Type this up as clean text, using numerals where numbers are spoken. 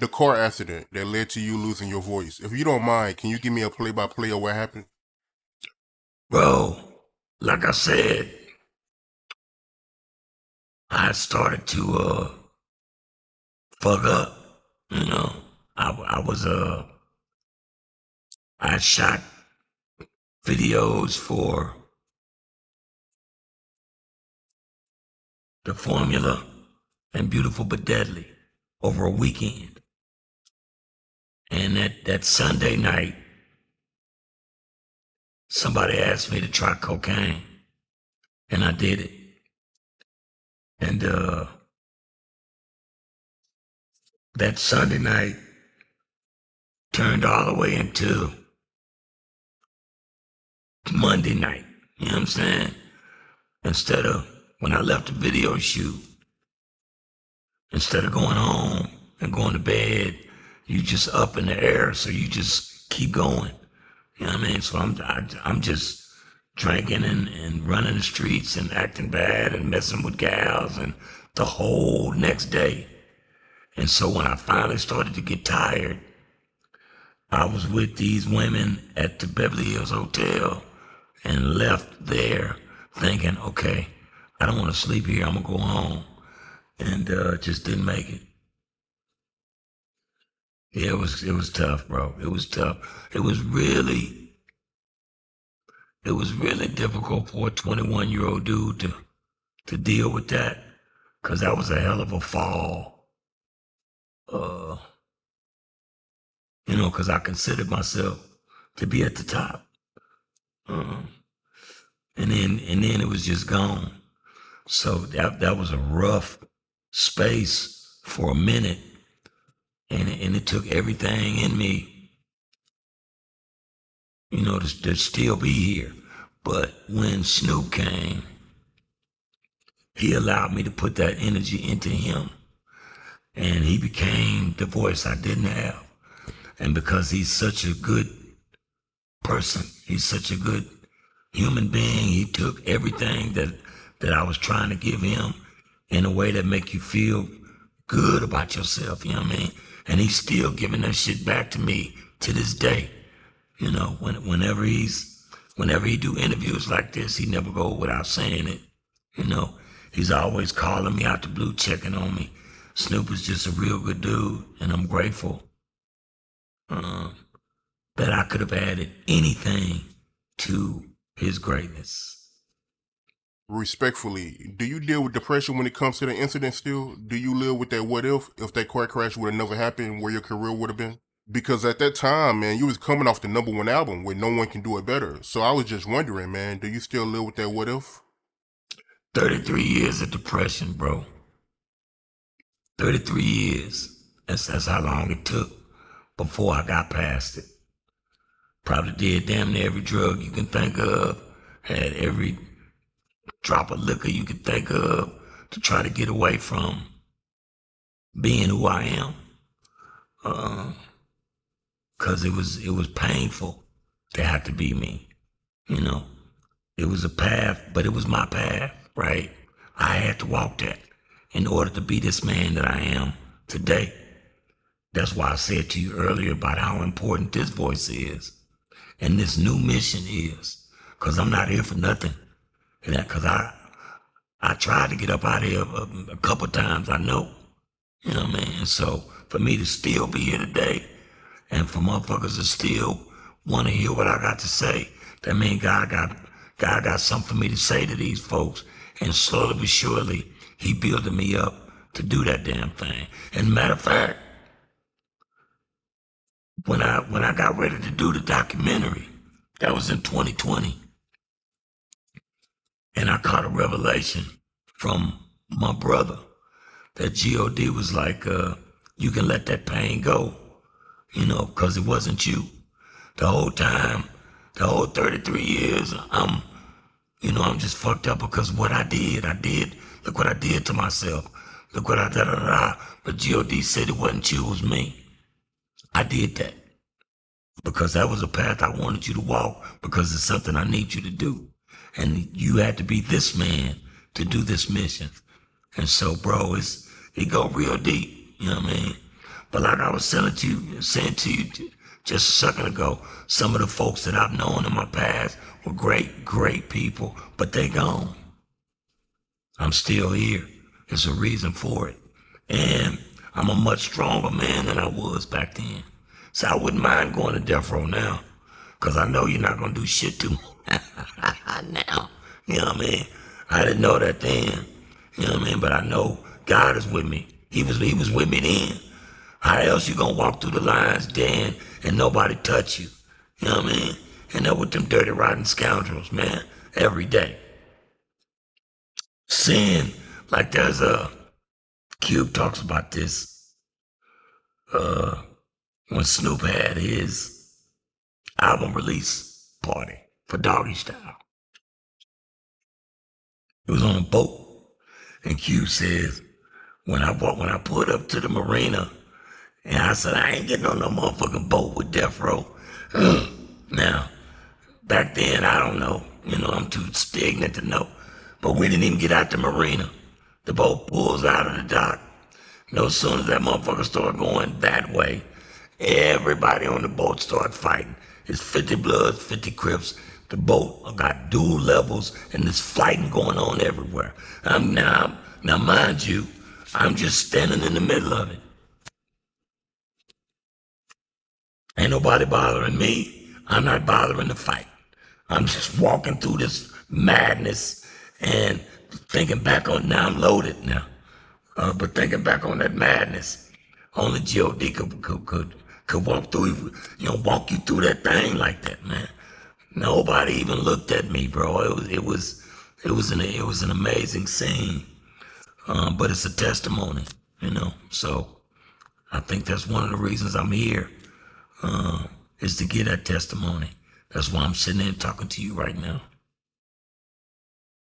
The car accident that led to you losing your voice. If you don't mind, can you give me a play-by-play of what happened? Bro, like I said, I started to fuck up. You know, I was I shot videos for the Formula and Beautiful but Deadly over a weekend. And that Sunday night, somebody asked me to try cocaine, and I did it. And that Sunday night turned all the way into Monday night. You know what I'm saying? Instead of when I left the video shoot, instead of going home and going to bed, you just up in the air, so you just keep going. You know what I mean? So I'm just drinking and running the streets and acting bad and messing with gals and the whole next day. And so when I finally started to get tired, I was with these women at the Beverly Hills Hotel and left there thinking, okay, I don't want to sleep here. I'm going to go home. And just didn't make it. Yeah, it was tough, bro. It was tough. It was really difficult for a 21-year-old dude to deal with that, because that was a hell of a fall. Uh, because I considered myself to be at the top. Um, and then it was just gone. So that was a rough space for a minute, and it took everything in me, to still be here. But when Snoop came, he allowed me to put that energy into him, and he became the voice I didn't have. And because he's such a good person, he's such a good human being, he took everything that I was trying to give him in a way that make you feel good about yourself, you know what I mean? And he's still giving that shit back to me to this day. Whenever he do interviews like this, he never go without saying it. You know, he's always calling me out the blue, checking on me. Snoop is just a real good dude, and I'm grateful uh, that I could have added anything to his greatness. Respectfully, do you deal with depression when it comes to the incident still? Do you live with that what if that car crash would have never happened, where your career would have been? Because at that time, man, you was coming off the #1 album where No One Can Do It Better. So I was just wondering, man, do you still live with that what if? 33 years of depression, bro. 33 years. That's how long it took before I got past it. Probably did damn near every drug you can think of, had every drop of liquor you could think of to try to get away from being who I am. Cause it was painful to have to be me. You know, it was a path, but it was my path, right? I had to walk that in order to be this man that I am today. That's why I said to you earlier about how important this voice is and this new mission is. Cause I'm not here for nothing. Cause I tried to get up out of here a couple times, I know. You know what I mean? And so for me to still be here today and for motherfuckers to still want to hear what I got to say, that means God got something for me to say to these folks. And slowly but surely, he building me up to do that damn thing. And matter of fact, when I got ready to do the documentary, that was in 2020, and I caught a revelation from my brother that God was like, you can let that pain go, because it wasn't you. The whole time, the whole 33 years, I'm just fucked up because of what I did. Look what I did to myself. Look what I da. But God said it wasn't you, it was me. I did that because that was a path I wanted you to walk, because it's something I need you to do. And you had to be this man to do this mission. And so, bro, it go real deep, you know what I mean? But like I was saying to you just a second ago, some of the folks that I've known in my past were great people, but they gone. I'm still here. There's a reason for it. And I'm a much stronger man than I was back then. So I wouldn't mind going to death row now. Cause I know you're not gonna do shit to me now. You know what I mean? I didn't know that then. You know what I mean? But I know God is with me. He was with me then. How else you gonna walk through the lines, Dan, and nobody touch you? You know what I mean? And that with them dirty, rotten scoundrels, man, every day. Sin, like there's a Cube talks about this when Snoop had his album release party for Doggy Style. It was on a boat, and Cube says, when I pulled up to the marina, and I said, I ain't getting on no motherfucking boat with Death Row. Now, back then, I don't know. You know, I'm too ignorant to know. But we didn't even get out the marina. The boat pulls out of the dock. No sooner as that motherfucker started going that way, everybody on the boat started fighting. It's 50 Bloods, 50 Crips. The boat got dual levels, and there's fighting going on everywhere. Now, mind you, I'm just standing in the middle of it. Ain't nobody bothering me. I'm not bothering the fight. I'm just walking through this madness and thinking back on, now I'm loaded now. But thinking back on that madness, only G.O.D. could walk through, walk you through that thing like that, man. Nobody even looked at me, bro. It was an amazing scene. But it's a testimony, So I think that's one of the reasons I'm here, is to get that testimony. That's why I'm sitting there talking to you right now.